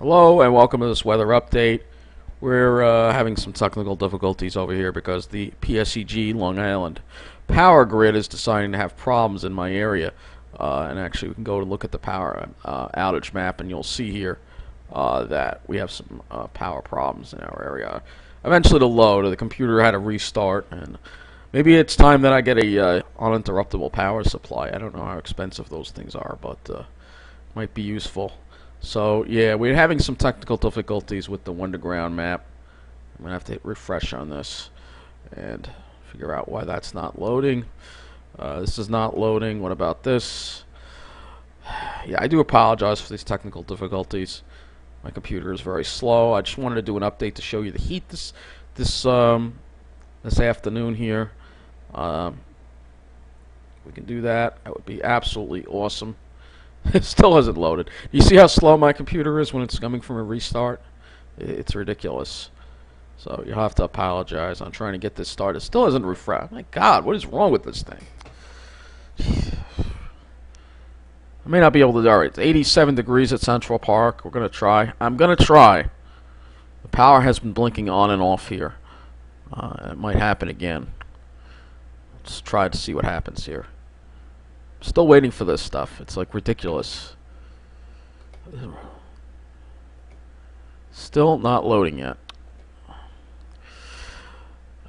Hello and welcome to this weather update. We're having some technical difficulties over here because the PSEG Long Island power grid is deciding to have problems in my area. And actually we can go to look at the power outage map and you'll see here that we have some power problems in our area. Eventually it'll load. The computer had to restart, and maybe it's time that I get a uninterruptible power supply. I don't know how expensive those things are, but might be useful. So yeah, we're having some technical difficulties with the one-to-ground map. I'm gonna have to hit refresh on this and figure out why that's not loading. This is not loading. What about this? Yeah, I do apologize for these technical difficulties. My computer is very slow. I just wanted to do an update to show you the heat this afternoon here. We can do that. That would be absolutely awesome. It still hasn't loaded. You see how slow my computer is when it's coming from a restart? It's ridiculous. So you'll have to apologize. I'm trying to get this started. It still hasn't refreshed. My God, what is wrong with this thing? I may not be able to do it. It's 87 degrees at Central Park. We're going to try. I'm going to try. The power has been blinking on and off here. It might happen again. Let's try to see what happens here. Still waiting for this stuff. It's like ridiculous. Still not loading yet.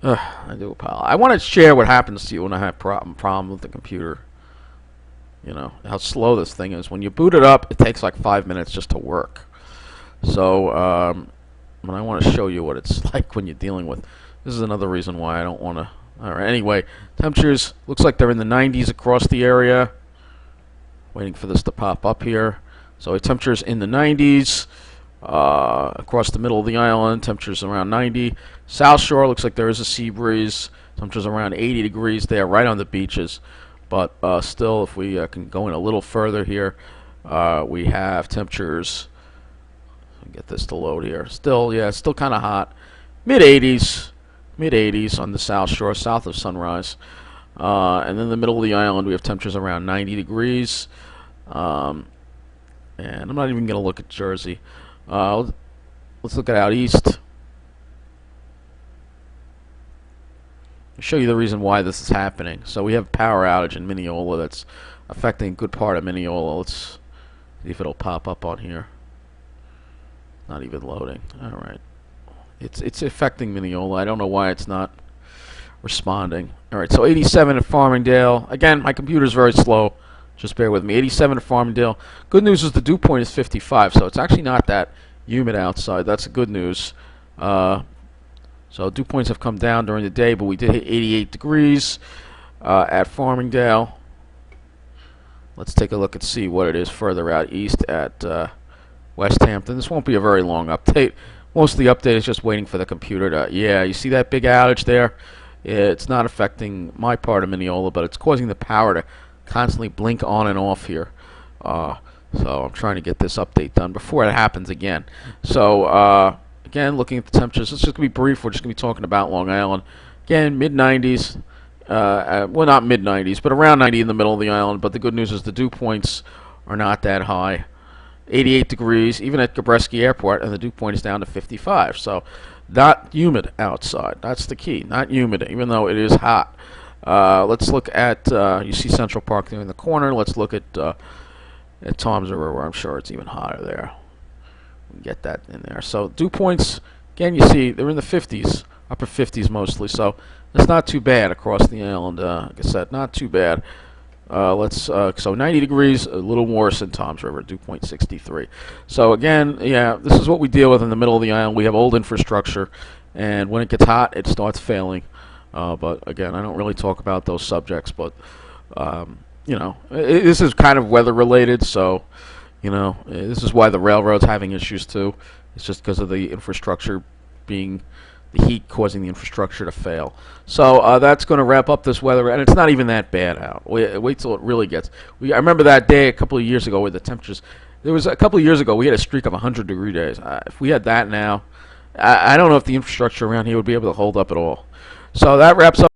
I do apologize. I want to share what happens to you when I have problem with the computer. You know how slow this thing is. When you boot it up, it takes like 5 minutes just to work. So I want to show you what it's like when you're dealing with. This is another reason why I don't want to. Alright, anyway, temperatures looks like they're in the 90s across the area. Waiting for this to pop up here. So temperatures in the 90s across the middle of the island. Temperatures around 90. South Shore looks like there is a sea breeze. Temperatures around 80 degrees there, right on the beaches. But still, if we can go in a little further here, we have temperatures. Get this to load here. Still, yeah, it's still kind of hot. Mid-80s on the South Shore, south of Sunrise. And in the middle of the island, we have temperatures around 90 degrees. And I'm not even going to look at Jersey. Let's look at out east. I'll show you the reason why this is happening. So we have power outage in Mineola that's affecting a good part of Mineola. Let's see if it'll pop up on here. Not even loading. Alright. It's affecting Mineola. I don't know why it's not responding. Alright, so 87 at Farmingdale. Again, my computer's very slow. Just bear with me. 87 at Farmingdale. Good news is the dew point is 55, so it's actually not that humid outside. That's good news. So dew points have come down during the day, but we did hit 88 degrees at Farmingdale. Let's take a look and see what it is further out east at West Hampton. This won't be a very long update. Most of the update is just waiting for the computer to... Yeah, you see that big outage there? It's not affecting my part of Mineola, but it's causing the power to constantly blink on and off here. So I'm trying to get this update done before it happens again. So, again, looking at the temperatures, it's just going to be brief. We're just going to be talking about Long Island. Again, mid-90s. Well, not mid-90s, but around 90 in the middle of the island. But the good news is the dew points are not that high. 88 degrees, even at Gabreski Airport, and the dew point is down to 55. So, not humid outside. That's the key. Not humid, even though it is hot. Let's look at, you see Central Park there in the corner. Let's look at Toms River, where I'm sure it's even hotter there. We can get that in there. So, dew points, again, you see, they're in the 50s, upper 50s mostly. So, it's not too bad across the island. Like I said, not too bad. So 90 degrees, a little worse in Toms River, dew point 63. So again, yeah, this is what we deal with in the middle of the island. We have old infrastructure, and when it gets hot, it starts failing. But again, I don't really talk about those subjects, but you know, this is kind of weather related. So, you know, this is why the railroad's having issues too. It's just because of the infrastructure being the heat causing the infrastructure to fail. So that's going to wrap up this weather, and it's not even that bad out. Wait till it really gets. I remember that day a couple of years ago where the temperatures. There was a couple of years ago we had a streak of 100-degree days. If we had that now, I don't know if the infrastructure around here would be able to hold up at all. So that wraps up.